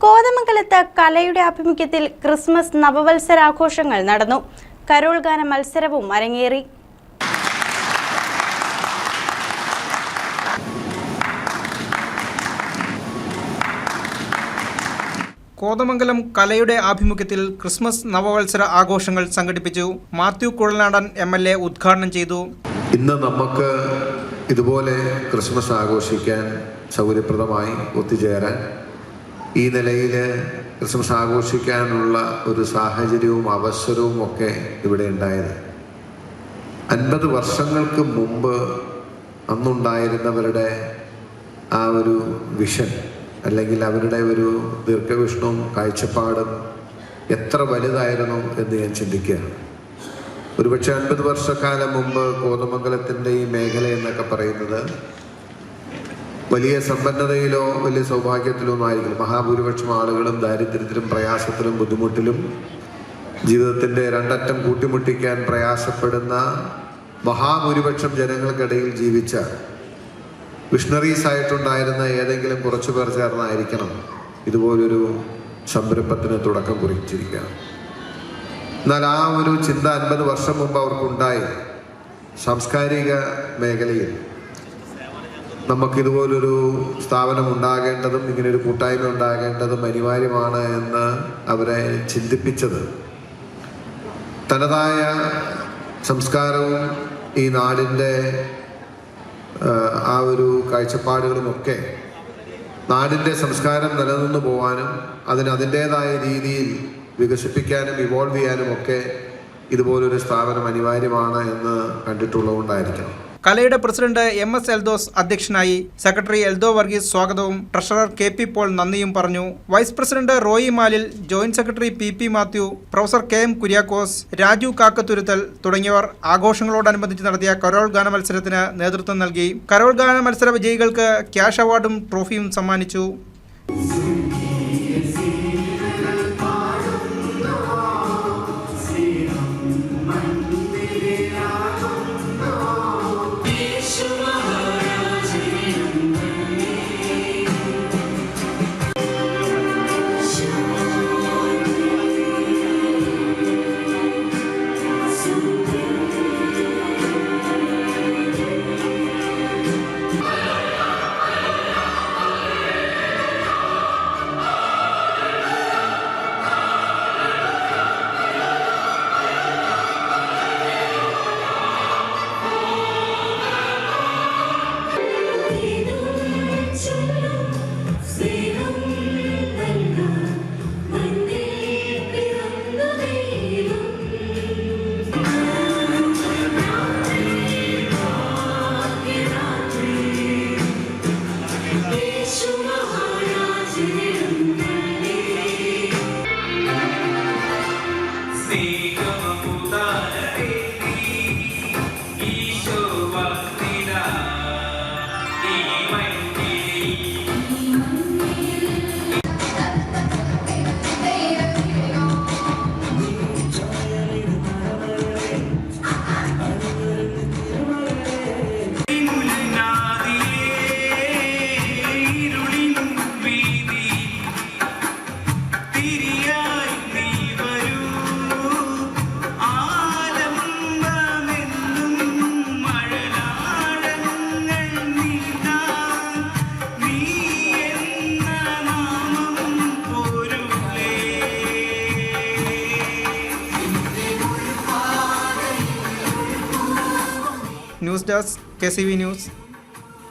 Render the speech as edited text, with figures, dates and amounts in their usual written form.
കോതമംഗലത്ത് കലയുടെ ആഭിമുഖ്യത്തിൽ ക്രിസ്മസ് നവവത്സരാഘോഷങ്ങൾ നടന്നു. കരോൾ ഗാന മത്സരവും അരങ്ങേറി. കോതമംഗലം കലയുടെ ആഭിമുഖ്യത്തിൽ ക്രിസ്മസ് നവവത്സര ആഘോഷങ്ങൾ സംഘടിപ്പിച്ചു. മാത്യു കുഴൽനാടൻ MLA ഉദ്ഘാടനം ചെയ്തു. ഇന്ന് നമുക്ക് ഇതുപോലെ ക്രിസ്മസ് ആഘോഷിക്കാൻ സൗകര്യപ്രദമായി ഒത്തുചേരാൻ, ഈ നിലയിൽ ക്രിസ്മസ് ആഘോഷിക്കാനുള്ള ഒരു സാഹചര്യവും അവസരവും ഒക്കെ ഇവിടെ ഉണ്ടായത് 50 വർഷങ്ങൾക്ക് മുമ്പ് അന്നുണ്ടായിരുന്നവരുടെ ആ ഒരു വിഷൻ അല്ലെങ്കിൽ അവരുടെ ഒരു ദീർഘവീക്ഷണവും കാഴ്ചപ്പാടും എത്ര വലുതായിരുന്നു എന്ന് ഞാൻ ചിന്തിക്കുകയാണ്. ഒരുപക്ഷെ 50 വർഷക്കാലം മുമ്പ് കോതമംഗലത്തിൻ്റെ ഈ മേഖല എന്നൊക്കെ പറയുന്നത് വലിയ സമ്പന്നതയിലോ വലിയ സൗഭാഗ്യത്തിലോ ഒന്നും ആയിരിക്കും. മഹാഭൂരിപക്ഷം ആളുകളും ദാരിദ്ര്യത്തിലും പ്രയാസത്തിലും ബുദ്ധിമുട്ടിലും ജീവിതത്തിൻ്റെ രണ്ടറ്റം കൂട്ടിമുട്ടിക്കാൻ പ്രയാസപ്പെടുന്ന മഹാഭൂരിപക്ഷം ജനങ്ങൾക്കിടയിൽ ജീവിച്ച വിഷണറീസ് ആയിട്ടുണ്ടായിരുന്ന ഏതെങ്കിലും കുറച്ചു പേർ ചേർന്നായിരിക്കണം ഇതുപോലൊരു സംരംഭത്തിന് തുടക്കം കുറിച്ചിരിക്കുക. എന്നാൽ ആ ഒരു ചിന്ത 50 വർഷം മുമ്പ് അവർക്കുണ്ടായി. സാംസ്കാരിക മേഖലയിൽ നമുക്കിതുപോലൊരു സ്ഥാപനം ഉണ്ടാകേണ്ടതും ഇങ്ങനൊരു കൂട്ടായ്മ ഉണ്ടാകേണ്ടതും അനിവാര്യമാണ് എന്ന് അവരെ ചിന്തിപ്പിച്ചത് തനതായ സംസ്കാരവും ഈ നാടിൻ്റെ ആ ഒരു കാഴ്ചപ്പാടുകളുമൊക്കെ നാടിൻ്റെ സംസ്കാരം നിലനിന്നു പോകാനും അതിൻ്റേതായ രീതിയിൽ വികസിപ്പിക്കാനും ഇവോൾവ് ചെയ്യാനും ഒക്കെ ഇതുപോലൊരു സ്ഥാപനം അനിവാര്യമാണ് എന്ന് കണ്ടിട്ടുള്ളതുകൊണ്ടായിരിക്കണം. കലയുടെ പ്രസിഡന്റ് MS എൽദോസ് അധ്യക്ഷനായി. സെക്രട്ടറി എൽദോ വർഗീസ് സ്വാഗതവും ട്രഷറർ KP പോൾ നന്ദിയും പറഞ്ഞു. Vice president Roy Malil, joint secretary PP Mathew, professor KM Kuriakose, Raju Kakkathuruthal തുടങ്ങിയവർ ആഘോഷങ്ങളോടനുബന്ധിച്ച് നടത്തിയ കരോൾ ഗാന മത്സരത്തിന് നേതൃത്വം നൽകി. കരോൾ ഗാന മത്സര വിജയികൾക്ക് ക്യാഷ് അവാർഡും ട്രോഫിയും സമ്മാനിച്ചു. News desk KCV news.